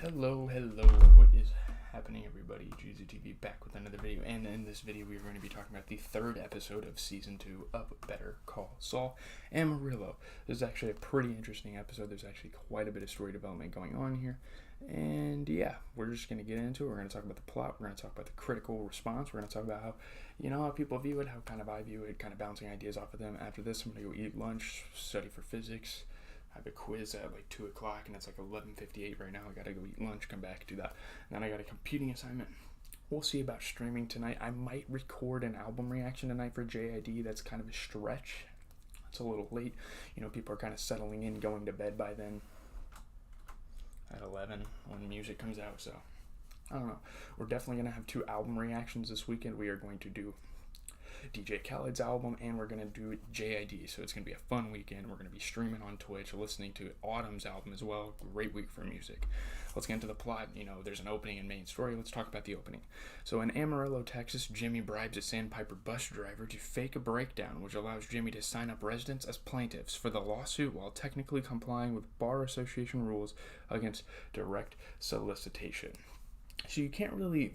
Hello, what is happening, everybody? GZTV back with another video, and in this video we are going to be talking about the third episode of Season 2 of Better Call Saul, Amarillo. This is actually a pretty interesting episode. There's actually quite a bit of story development going on here, and yeah, we're just going to get into it. We're going to talk about the plot, we're going to talk about the critical response, we're going to talk about how people view it, how kind of I view it, kind of bouncing ideas off of them. After this, I'm going to go eat lunch, study for physics. I have a quiz at like 2 o'clock and it's like 11:58 right now. I gotta go eat lunch, come back, do that. And then I got a computing assignment. We'll see about streaming tonight. I might record an album reaction tonight for JID. That's kind of a stretch. It's a little late. People are kind of settling in, going to bed by then at 11 when music comes out. So, I don't know. We're definitely going to have 2 album reactions this weekend. We are going to do DJ Khaled's album, and we're going to do JID, so it's going to be a fun weekend. We're going to be streaming on Twitch, listening to Autumn's album as well. Great week for music. Let's get into the plot. There's an opening and main story. Let's talk about the opening. So in Amarillo, Texas, Jimmy bribes a Sandpiper bus driver to fake a breakdown, which allows Jimmy to sign up residents as plaintiffs for the lawsuit while technically complying with Bar Association rules against direct solicitation. So you can't really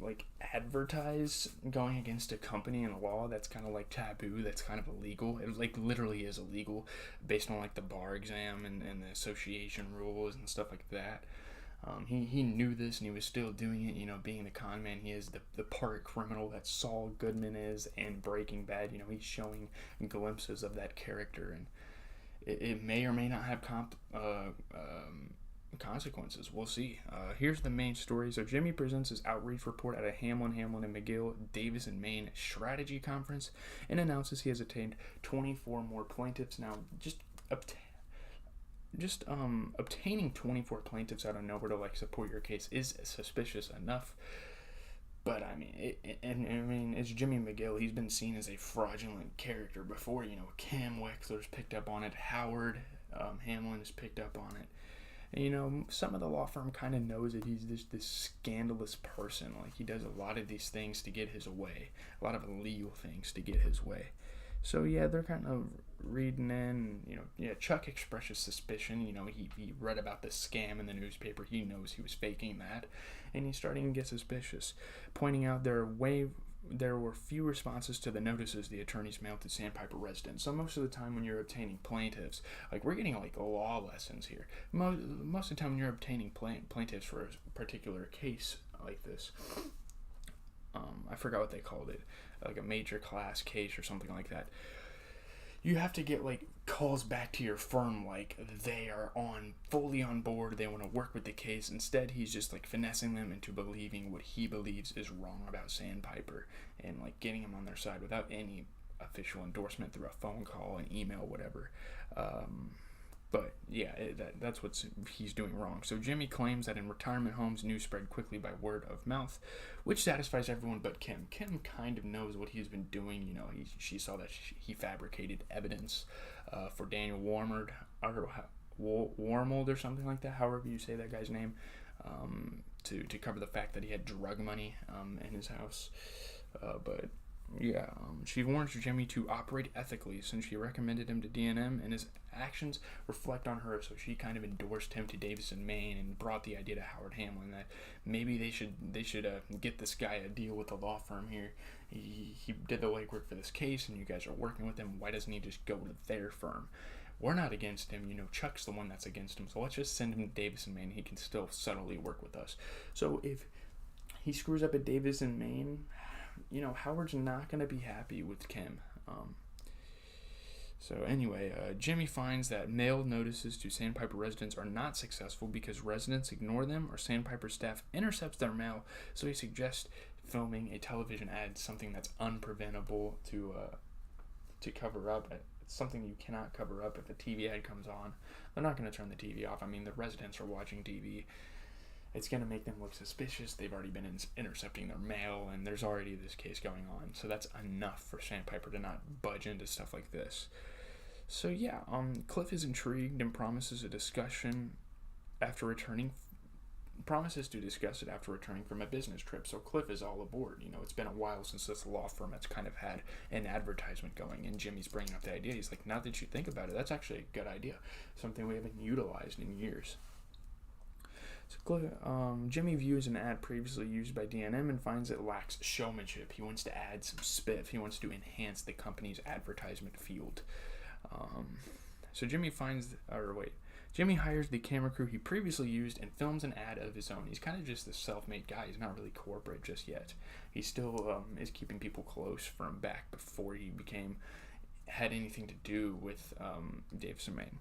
advertise going against a company in a law that's kind of taboo, that's kind of illegal. It literally is illegal based on the bar exam and the association rules and stuff like that. He knew this and he was still doing it, being the con man he is, the part criminal that Saul Goodman is in Breaking Bad. He's showing glimpses of that character, and it may or may not have consequences. We'll see. Here's the main story. So Jimmy presents his outreach report at a Hamlin and McGill, Davis and Maine strategy conference and announces he has obtained 24 more plaintiffs. Now, obtaining 24 plaintiffs out of nowhere to support your case is suspicious enough. But it's Jimmy McGill. He's been seen as a fraudulent character before. Cam Wexler's picked up on it. Howard Hamlin has picked up on it. Some of the law firm kind of knows that he's this scandalous person. He does a lot of these things to get his way, a lot of illegal things to get his way. So yeah, they're kind of reading in. Chuck expresses suspicion. He read about the scam in the newspaper. He knows he was faking that, and he's starting to get suspicious, pointing out there were few responses to the notices the attorneys mailed to Sandpiper residents. So most of the time when you're obtaining plaintiffs, we're getting law lessons here. Most of the time when you're obtaining plaintiffs for a particular case like this, I forgot what they called it, a major class case or something like that, you have to get calls back to your firm they are fully on board, they want to work with the case. Instead, he's just finessing them into believing what he believes is wrong about Sandpiper and getting them on their side without any official endorsement through a phone call, an email, whatever. But yeah, that's what he's doing wrong. So Jimmy claims that in retirement homes, news spread quickly by word of mouth, which satisfies everyone but Kim. Kim kind of knows what he's been doing. She saw that he fabricated evidence for Daniel Warmold or something like that, however you say that guy's name, to cover the fact that he had drug money in his house. But yeah, she warns Jimmy to operate ethically since she recommended him to D&M, and his actions reflect on her. So she kind of endorsed him to Davis and Maine and brought the idea to Howard Hamlin that maybe they should get this guy a deal with the law firm here. He did the legwork for this case, and you guys are working with him. Why doesn't he just go to their firm? We're not against him. Chuck's the one that's against him. So let's just send him to Davis and Maine. He can still subtly work with us. So if he screws up at Davis and Maine, Howard's not going to be happy with Kim. So anyway, Jimmy finds that mailed notices to Sandpiper residents are not successful because residents ignore them or Sandpiper staff intercepts their mail. So he suggests filming a television ad, something that's unpreventable to cover up. It's something you cannot cover up. If a TV ad comes on, they're not going to turn the TV off. The residents are watching TV. It's going to make them look suspicious. They've already been intercepting their mail, and there's already this case going on. So that's enough for Sandpiper to not budge into stuff like this. So yeah, Cliff is intrigued and promises to discuss it after returning from a business trip. So Cliff is all aboard. It's been a while since this law firm has kind of had an advertisement going, and Jimmy's bringing up the idea. He's like, now that you think about it, that's actually a good idea. Something we haven't utilized in years. So Jimmy views an ad previously used by D&M and finds it lacks showmanship. He wants to add some spiff. He wants to enhance the company's advertisement field. So Jimmy hires the camera crew he previously used and films an ad of his own. He's kind of just a self-made guy. He's not really corporate just yet. He still is keeping people close from back before he had anything to do with Davison, Maine.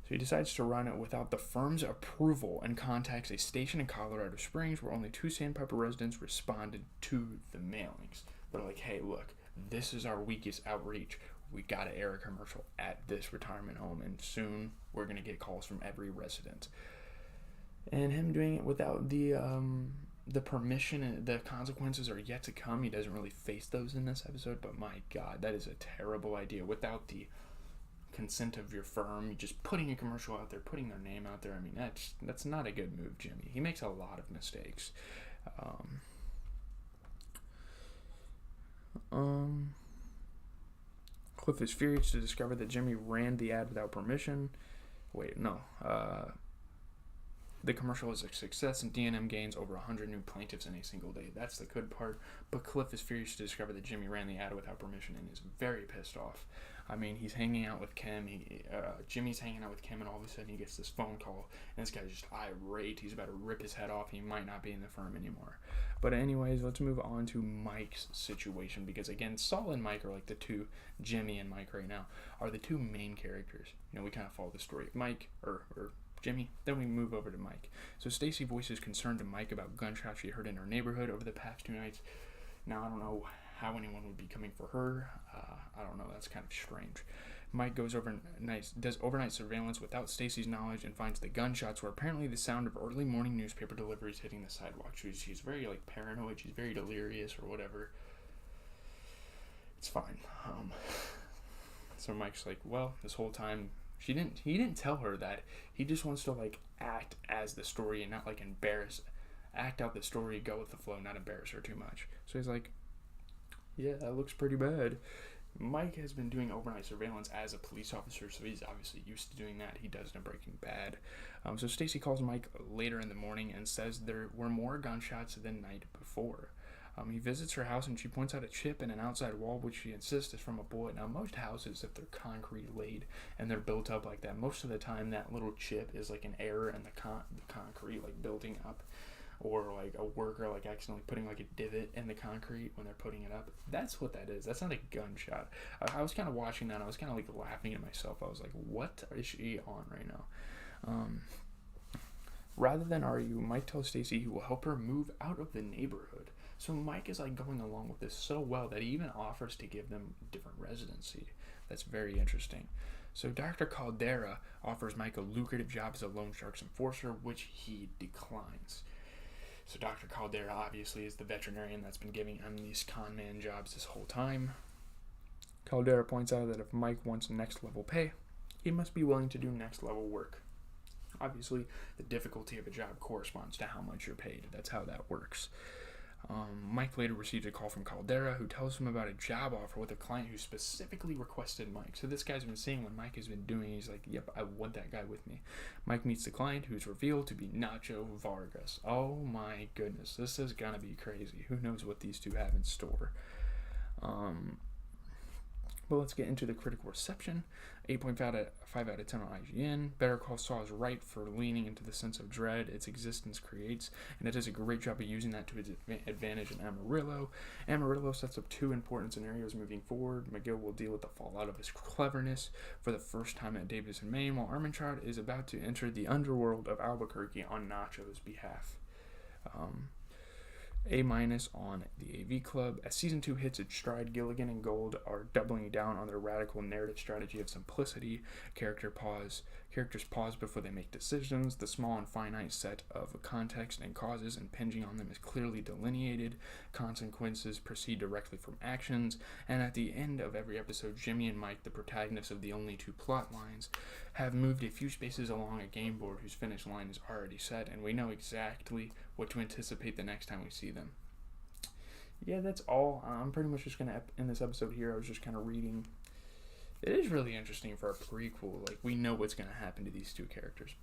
So he decides to run it without the firm's approval and contacts a station in Colorado Springs where only 2 Sandpiper residents responded to the mailings. They're like, hey, look, this is our weakest outreach. We got to air a commercial at this retirement home, and soon we're going to get calls from every resident. And him doing it without the permission and the consequences are yet to come. He doesn't really face those in this episode, but my God, that is a terrible idea. Without the consent of your firm, you're just putting a commercial out there, putting their name out there. I mean, that's not a good move, Jimmy. He makes a lot of mistakes. Cliff is furious to discover that Jimmy ran the ad without permission. The commercial is a success, and D&M gains over 100 new plaintiffs in a single day. That's the good part. But Cliff is furious to discover that Jimmy ran the ad without permission and is very pissed off. I mean, he's hanging out with Kim. Jimmy's hanging out with Kim, and all of a sudden he gets this phone call, and this guy's just irate. He's about to rip his head off. He might not be in the firm anymore. But anyways, let's move on to Mike's situation, because again, Saul and Mike are like the two, Jimmy and Mike right now, are the two main characters. You know, we kind of follow the story of Mike, or Jimmy, then we move over to Mike. So Stacy voices concern to Mike about gunshots she heard in her neighborhood over the past 2 nights. Now, I don't know how anyone would be coming for her. I don't know, that's kind of strange. Mike does overnight surveillance without Stacy's knowledge and finds the gunshots were apparently the sound of early morning newspaper deliveries hitting the sidewalk. She's very paranoid, she's very delirious or whatever. It's fine. So Mike's like, well, this whole time he didn't tell her that. He just wants to act as the story and not act out the story, go with the flow, not embarrass her too much. So he's like, yeah, that looks pretty bad. Mike has been doing overnight surveillance as a police officer, so he's obviously used to doing that. He does it in Breaking Bad. So Stacy calls Mike later in the morning and says there were more gunshots than night before. He visits her house and she points out a chip in an outside wall, which she insists is from a bullet. Now, most houses, if they're concrete laid and they're built up like that, most of the time that little chip is an error in the concrete, building up, or a worker accidentally putting a divot in the concrete when they're putting it up. That's what that is. That's not a gunshot. I was kind of watching that and I was kind of laughing at myself. I was like, what is she on right now? Rather than argue, Mike tells Stacy he will help her move out of the neighborhood. So Mike is going along with this so well that he even offers to give them different residency. That's very interesting. So Dr. Caldera offers Mike a lucrative job as a loan sharks enforcer, which he declines. So Dr. Caldera obviously is the veterinarian that's been giving him these con man jobs this whole time. Caldera points out that if Mike wants next level pay, he must be willing to do next level work. Obviously, the difficulty of a job corresponds to how much you're paid. That's how that works. Mike later receives a call from Caldera, who tells him about a job offer with a client who specifically requested Mike. So this guy's been seeing what Mike has been doing. He's like, yep, I want that guy with me. Mike meets the client, who's revealed to be Nacho Vargas. Oh my goodness, this is gonna be crazy. Who knows what these two have in store? But let's get into the critical reception. 8.5 out of 10 on IGN. Better Call Saul is right for leaning into the sense of dread its existence creates, and it does a great job of using that to its advantage in Amarillo. Amarillo sets up 2 important scenarios moving forward. McGill will deal with the fallout of his cleverness for the first time at Davison, Maine, while Armantrout is about to enter the underworld of Albuquerque on Nacho's behalf. A- on the AV Club. As Season 2 hits its stride, Gilligan and Gold are doubling down on their radical narrative strategy of simplicity. Characters pause before they make decisions. The small and finite set of context and causes impinging on them is clearly delineated. Consequences proceed directly from actions. And at the end of every episode, Jimmy and Mike, the protagonists of the only 2 plot lines, have moved a few spaces along a game board whose finish line is already set, and we know exactly what to anticipate the next time we see them. Yeah, that's all. I'm pretty much just going to end this episode here. I was just kind of reading. It is really interesting for a prequel. We know what's going to happen to these 2 characters, but